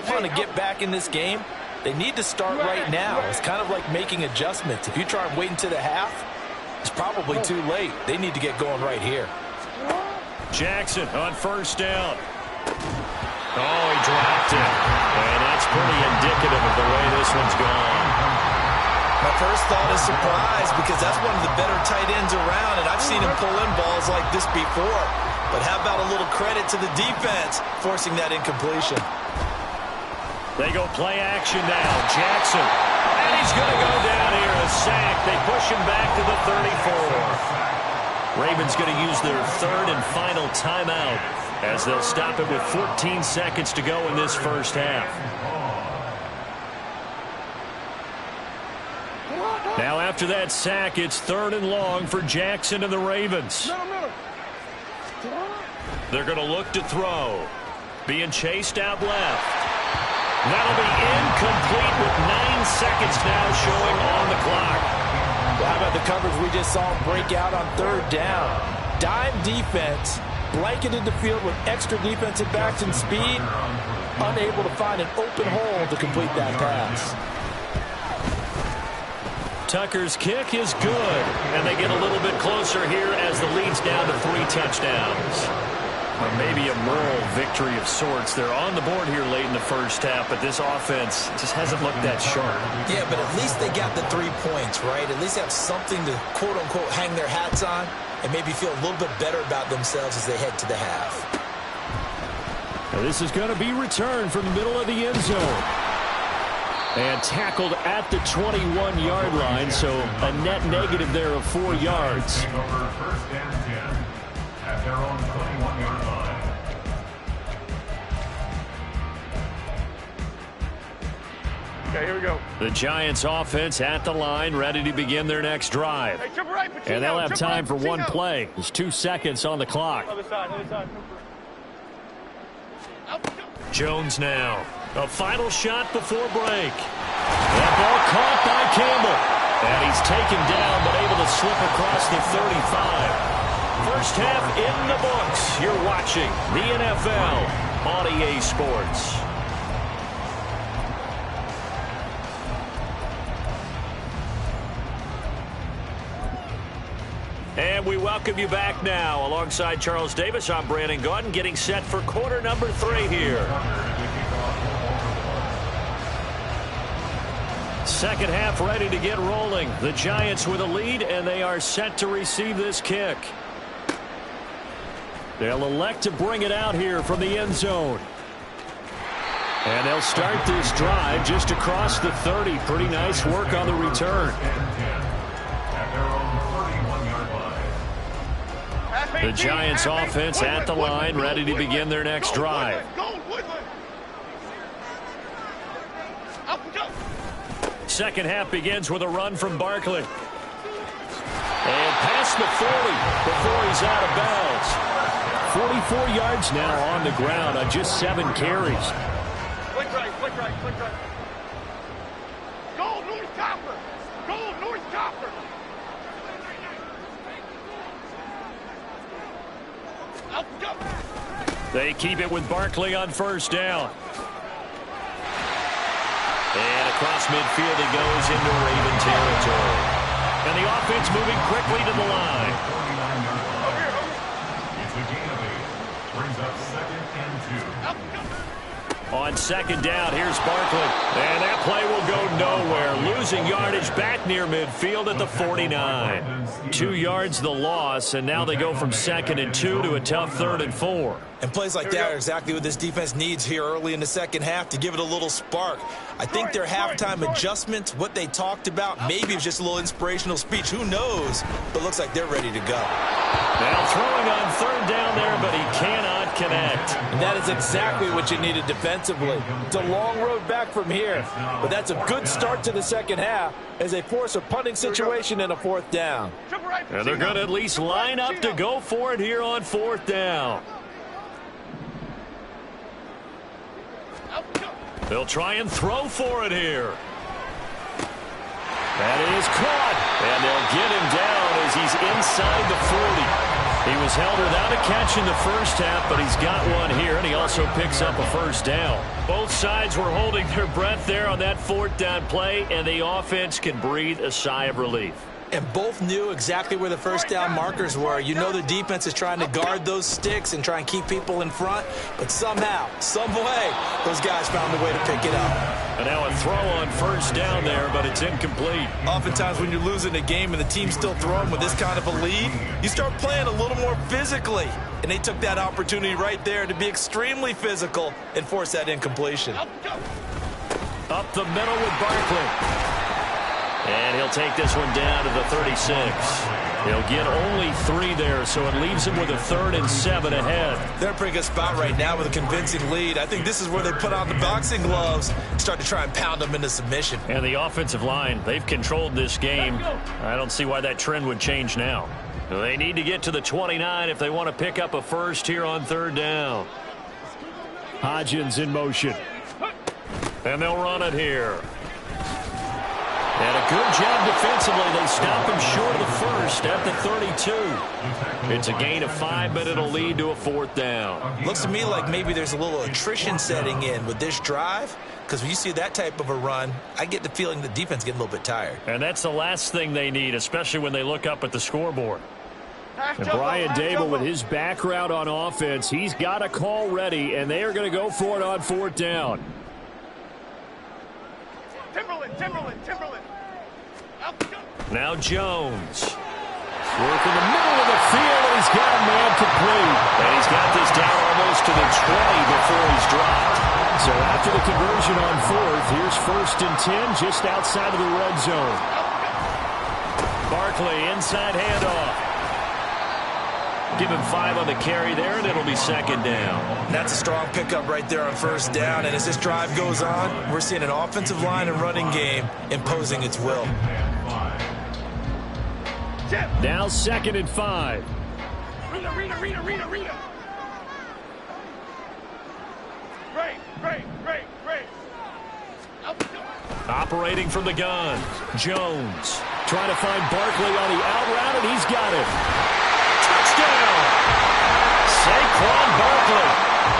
want to get back in this game, they need to start right now. It's kind of like making adjustments. If you try and wait until the half, it's probably too late. They need to get going right here. Jackson on first down. Oh, he dropped it. And that's pretty indicative of the way this one's gone. My first thought is surprise, because that's one of the better tight ends around, and I've seen him pull in balls like this before. But how about a little credit to the defense forcing that incompletion? They go play action now. Jackson. And he's going to go down here. A sack. They push him back to the 34. Ravens going to use their third and final timeout as they'll stop it with 14 seconds to go in this first half. Now after that sack, it's third and long for Jackson and the Ravens. They're going to look to throw. Being chased out left. That'll be incomplete with 9 seconds now showing on the clock. Well, how about the coverage we just saw break out on third down? Dime defense, blanketed the field with extra defensive backs and speed, unable to find an open hole to complete that pass. Tucker's kick is good, and they get a little bit closer here as the lead's down to 3 touchdowns. Or maybe a moral victory of sorts. They're on the board here late in the first half, but this offense just hasn't looked that sharp. Yeah, but at least they got the 3 points, right? At least have something to, quote-unquote, hang their hats on and maybe feel a little bit better about themselves as they head to the half. Now this is going to be returned from the middle of the end zone. And tackled at the 21-yard line, so a net negative there of 4 yards. First and 10 at their own 21-yard line. Okay, here we go. The Giants offense at the line, ready to begin their next drive. Hey, jump right, Pacino, And they'll have time for Pacino. one play. There's 2 seconds on the clock. Other side, other side. Jones now. A final shot before break. That ball caught by Campbell. And he's taken down but able to slip across the 35. First half in the books. You're watching the NFL on EA Sports. And we welcome you back now. Alongside Charles Davis, I'm Brandon Gaudin, getting set for quarter number 3 here. Second half ready to get rolling. The Giants with a lead, and they are set to receive this kick. They'll elect to bring it out here from the end zone. And they'll start this drive just across the 30. Pretty nice work on the return. The Giants offense at the line, ready to begin their next drive. Second half begins with a run from Barkley. And past the 40 before he's out of bounds. 44 yards now on the ground on just 7 carries. Flick right, flick right, flick right. Go, North Copper! Go, North Copper! They keep it with Barkley on first down. And across midfield he goes into Raven territory. And the offense moving quickly to the line. It's a gain of 8. Brings up 2nd and 2. On second down, here's Barkley. And that play will go nowhere. Losing yardage back near midfield at the 49. 2 yards the loss, and now they go from 2nd and 2 to a tough 3rd and 4. And plays like that are exactly what this defense needs here early in the second half to give it a little spark. I think their halftime adjustments, what they talked about, maybe it was just a little inspirational speech. Who knows? But looks like they're ready to go. Now throwing on third down there, but he cannot connect. And that is exactly what you needed defensively. It's a long road back from here, but that's a good start to the second half as they force a punting situation and a 4th down. And they're going to at least line up to go for it here on 4th down. They'll try and throw for it here. That is caught. And they'll get him down as he's inside the 40. He was held without a catch in the first half, but he's got one here, and he also picks up a first down. Both sides were holding their breath there on that fourth down play, and the offense can breathe a sigh of relief. And both knew exactly where the first down markers were. You know the defense is trying to guard those sticks and try and keep people in front, but somehow, some way, those guys found a way to pick it up. And now a throw on first down there, but it's incomplete. Oftentimes when you're losing a game and the team's still throwing with this kind of a lead, you start playing a little more physically. And they took that opportunity right there to be extremely physical and force that incompletion. Up the middle with Barkley. And he'll take this one down to the 36. He'll get only 3 there, so it leaves him with a 3rd and 7 ahead. They're in a pretty good spot right now with a convincing lead. I think this is where they put on the boxing gloves and start to try and pound them into submission. And the offensive line, they've controlled this game. I don't see why that trend would change now. They need to get to the 29 if they want to pick up a first here on 3rd down. Hodgins in motion. And they'll run it here. And a good job defensively. They stop him short of the first at the 32. It's a gain of 5, but it'll lead to a 4th down. Looks to me like maybe there's a little attrition setting in with this drive, because when you see that type of a run, I get the feeling the defense getting a little bit tired. And that's the last thing they need, especially when they look up at the scoreboard. And Brian Dable, with his background on offense, he's got a call ready, and they are going to go for it on 4th down. Timberland. Now Jones. Work in the middle of the field, and he's got a man complete. And he's got this down almost to the 20 before he's dropped. So after the conversion on 4th, here's 1st and 10 just outside of the red zone. Barkley, inside handoff. Give him 5 on the carry there, and it'll be 2nd down. That's a strong pickup right there on 1st down. And as this drive goes on, we're seeing an offensive line and running game imposing its will. Now 2nd and 5. Rita. Great. Operating from the gun. Jones trying to find Barkley on the out route, and he's got it. Touchdown! Saquon Barkley.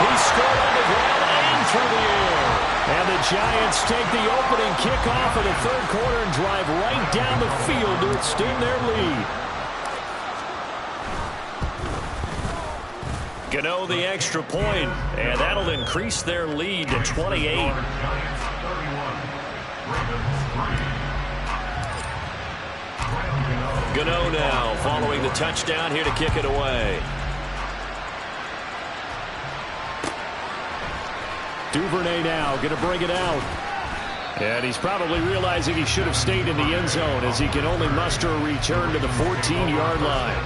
He scored on the ground and through the air. And the Giants take the opening kickoff of the 3rd quarter and drive right down the field to extend their lead. Gano the extra point, and that'll increase their lead to 28. Gano now following the touchdown here to kick it away. Duvernay now going to bring it out. And he's probably realizing he should have stayed in the end zone as he can only muster a return to the 14-yard line.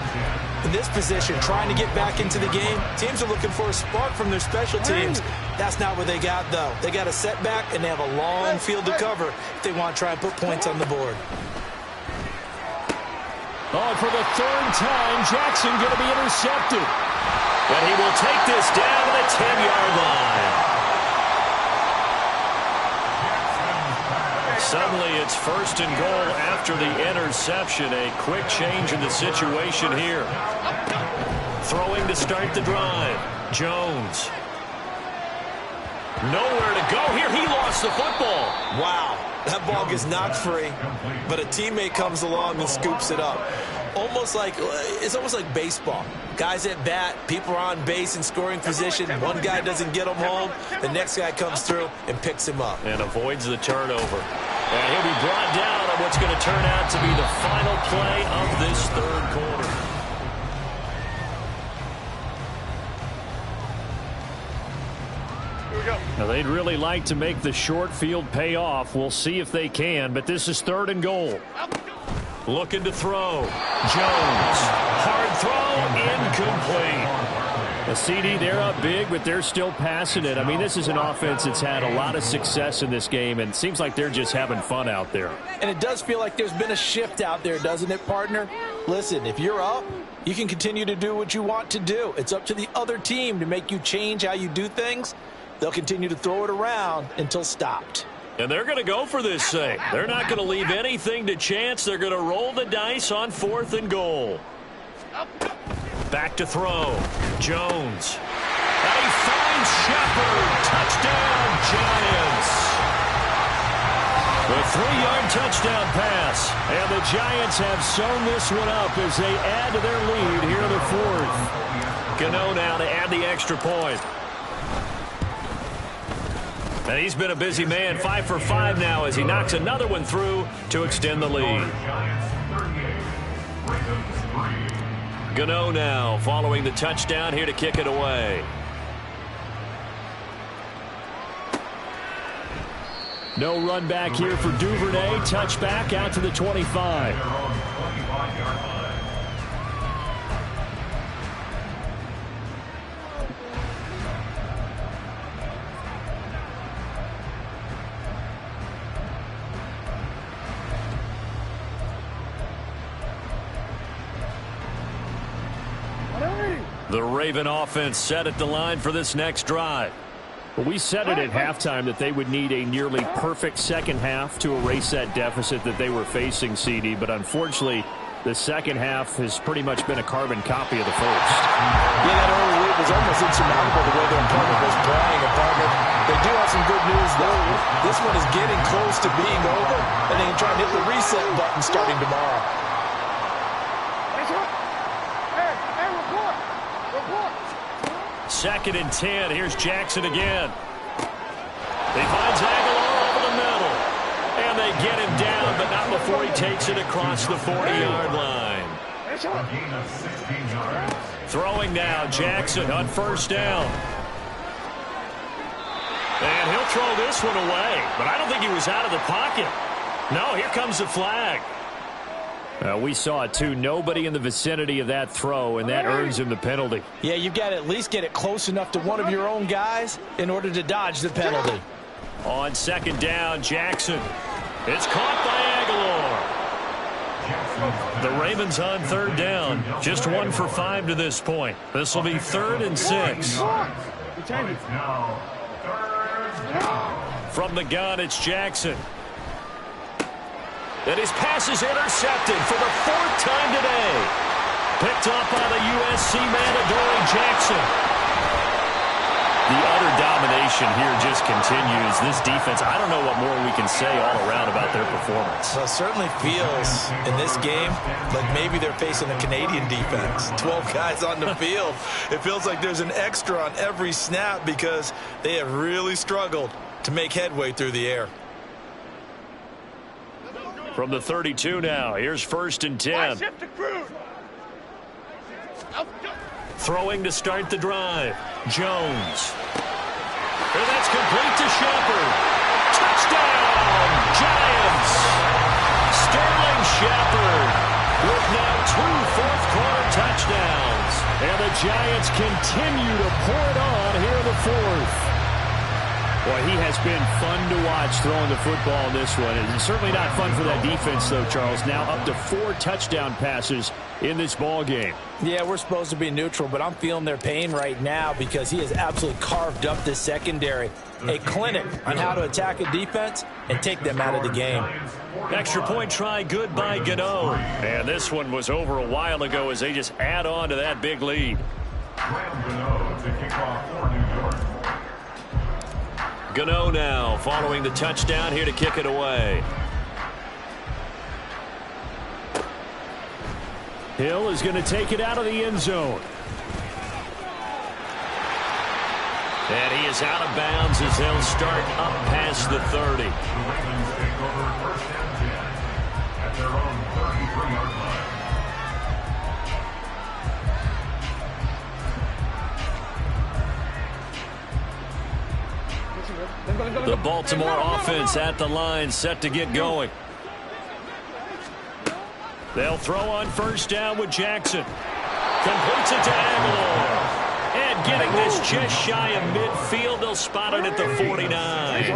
In this position, trying to get back into the game, teams are looking for a spark from their special teams. That's not what they got, though. They got a setback, and they have a long field to cover if they want to try and put points on the board. Oh, for the 3rd time, Jackson going to be intercepted. And he will take this down to the 10-yard line. Suddenly, it's 1st and goal after the interception. A quick change in the situation here. Throwing to start the drive. Jones. Nowhere to go here. He lost the football. Wow. That ball gets knocked free, but a teammate comes along and scoops it up. It's almost like baseball. Guys at bat, people are on base in scoring position. One guy doesn't get him home. The next guy comes through and picks him up. And avoids the turnover. And he'll be brought down on what's going to turn out to be the final play of this 3rd quarter. Now, they'd really like to make the short field pay off. We'll see if they can, but this is 3rd and goal. Looking to throw. Jones. Hard throw. Incomplete. A CD, they're up big, but they're still passing it. I mean, this is an offense that's had a lot of success in this game, and it seems like they're just having fun out there. And it does feel like there's been a shift out there, doesn't it, partner? Listen, if you're up, you can continue to do what you want to do. It's up to the other team to make you change how you do things. They'll continue to throw it around until stopped. And they're going to go for this thing. They're not going to leave anything to chance. They're going to roll the dice on 4th and goal. Back to throw. Jones. And he finds Shepard. Touchdown, Giants. The 3-yard touchdown pass. And the Giants have sewn this one up as they add to their lead here in the fourth. Gano now to add the extra point. And he's been a busy man, 5 for 5 now as he knocks another one through to extend the lead. Gano now following the touchdown here to kick it away. No run back here for Duvernay. Touchback out to the 25. The Raven offense set at the line for this next drive. Well, we said it at halftime that they would need a nearly perfect second half to erase that deficit that they were facing, CD. But unfortunately, the second half has pretty much been a carbon copy of the first. Yeah, that early lead was almost insurmountable the way their opponent was playing. And partner, they do have some good news, though. This one is getting close to being over, and they can try and hit the reset button starting tomorrow. Second and 10. Here's Jackson again. He finds Aguilar over the middle. And they get him down, but not before he takes it across the 40-yard line. Throwing now, Jackson on first down. And he'll throw this one away, but I don't think he was out of the pocket. No, here comes the flag. We saw it, too. Nobody in the vicinity of that throw, and that earns him the penalty. Yeah, you've got to at least get it close enough to one of your own guys in order to dodge the penalty. On second down, Jackson. It's caught by Aguilar. The Ravens on third down. Just 1 for 5 to this point. This will be 3rd and 6. From the gun, it's Jackson. And his pass is intercepted for the 4th time today. Picked up by the USC man, Adoree Jackson. The utter domination here just continues. This defense, I don't know what more we can say all around about their performance. Well, it certainly feels in this game like maybe they're facing a Canadian defense. 12 guys on the field. It feels like there's an extra on every snap because they have really struggled to make headway through the air. From the 32 now, here's 1st and 10. Throwing to start the drive. Jones. And that's complete to Shepard. Touchdown, Giants. Sterling Shepard with now 2 fourth-quarter touchdowns. And the Giants continue to pour it on here in the 4th. Boy, he has been fun to watch throwing the football in this one. It's certainly not fun for that defense, though, Charles. Now up to 4 touchdown passes in this ball game. Yeah, we're supposed to be neutral, but I'm feeling their pain right now because he has absolutely carved up this secondary. A clinic on how to attack a defense and take them out of the game. Extra point try good by Gano. And this one was over a while ago as they just add on to that big lead. Gano now following the touchdown here to kick it away. Hill is going to take it out of the end zone. And he is out of bounds as they'll start up past the 30. The Ravens take over 1st and 10 at their own 33-yard line. The Baltimore offense at the line, set to get going. They'll throw on first down with Jackson. Completes it to Aguilar. And getting this just shy of midfield, they'll spot it at the 49.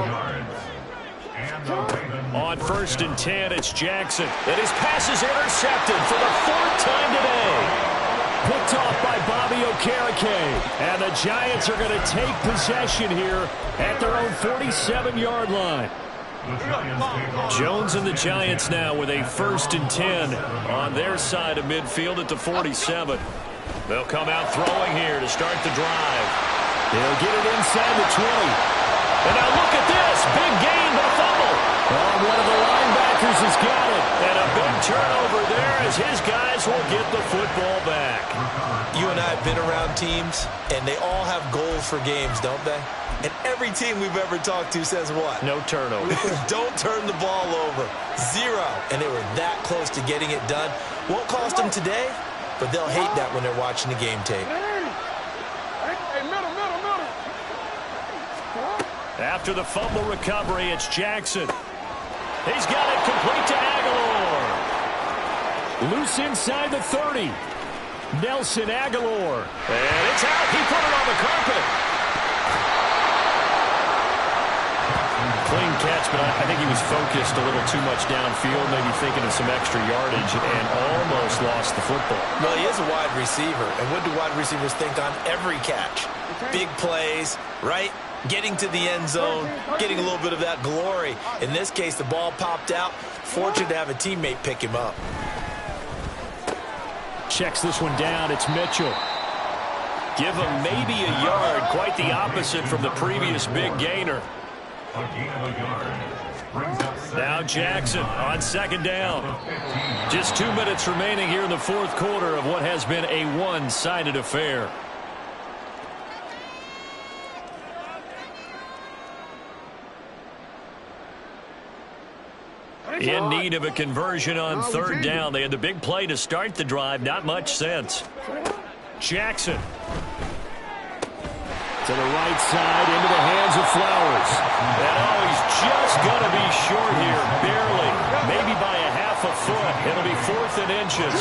On 1st and 10, it's Jackson. And his pass is intercepted for the 4th time today. Picked off by Bobby Okereke. And the Giants are going to take possession here at their own 47-yard line. Jones and the Giants now with a 1st and 10 on their side of midfield at the 47. They'll come out throwing here to start the drive. They'll get it inside the 20. And now look at this. Big gain, but a fumble. Oh, one of the linebackers has got it. And a big turnover there as his guys will get the football back. You and I have been around teams, and they all have goals for games, don't they? And every team we've ever talked to says what? No turnover. Don't turn the ball over. 0. And they were that close to getting it done. Won't cost them today, but they'll hate that when they're watching the game tape. After the fumble recovery, it's Jackson. He's got it complete to Aguilar. Loose inside the 30. Nelson Aguilar. And it's out. He put it on the carpet. Clean catch, but I think he was focused a little too much downfield, maybe thinking of some extra yardage, and almost lost the football. Well, he is a wide receiver, and what do wide receivers think on every catch? Big plays, right? Getting to the end zone, getting a little bit of that glory. In this case, the ball popped out. Fortunate to have a teammate pick him up. Checks this one down. It's Mitchell. Give him maybe a yard. Quite the opposite from the previous big gainer. A gain of a yard. Brings up Now Jackson on second down. Just 2 minutes remaining here in the fourth quarter of what has been a one-sided affair. In need of a conversion on third down. They had the big play to start the drive. Not much sense. Jackson. To the right side, into the hands of Flowers. And oh, he's just going to be short here. Barely. Maybe by a half a foot. It'll be 4th and inches.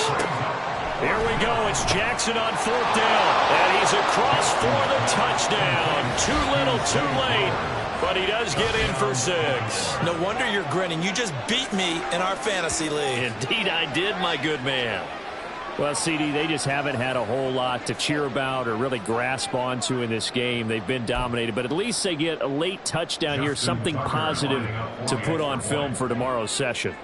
Here we go. It's Jackson on fourth down. And he's across for the touchdown. Too little, too late. But he does get in for 6. No wonder you're grinning. You just beat me in our fantasy league. Indeed I did, my good man. Well, CD, they just haven't had a whole lot to cheer about or really grasp onto in this game. They've been dominated, but at least they get a late touchdown here, something positive to put on film for tomorrow's session.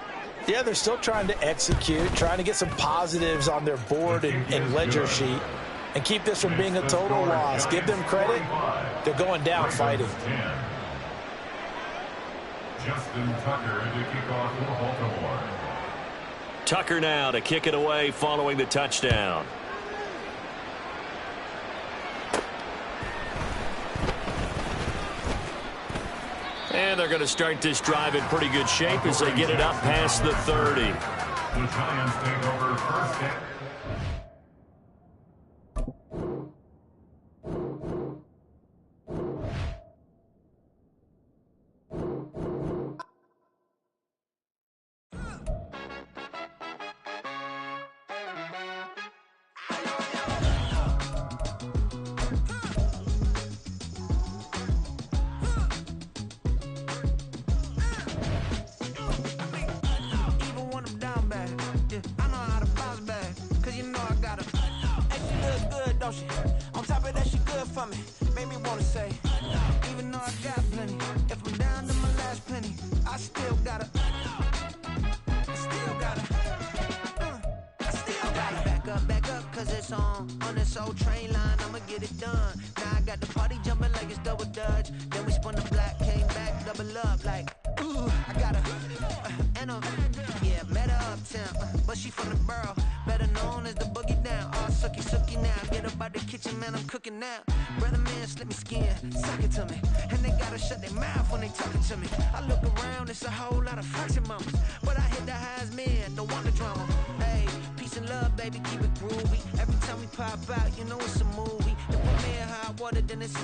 Yeah, they're still trying to execute, trying to get some positives on their board and ledger sheet and keep this from being a total loss. Give them credit. They're going down fighting. Justin Tucker to kick off for Baltimore. Tucker now to kick it away following the touchdown. And they're going to start this drive in pretty good shape as they get it up past the 30. The Giants take over first down. On top of that, she good for me. Made me wanna say, even though I got plenty, if I'm down to my last penny, I still gotta back up, cause it's on this old train line, I'ma get it done. Now I got the party jumping like it's double dutch. Then we spun the block, came back, double up, like, ooh, I got yeah, met her uptown, but she from the borough, better known as the boogie down. All sookie now, get up out the kitchen, man, I'm cooking now. Brother man, slip me skin, suck it to me, and they gotta shut their mouth when they talking to me. I look around, it's a whole lot of fraction mamas, but I hit the highs, man, don't want the drama. Hey, peace and love, baby, keep it groovy. Every time we pop out, you know it's a movie. If we're in hot water, then it's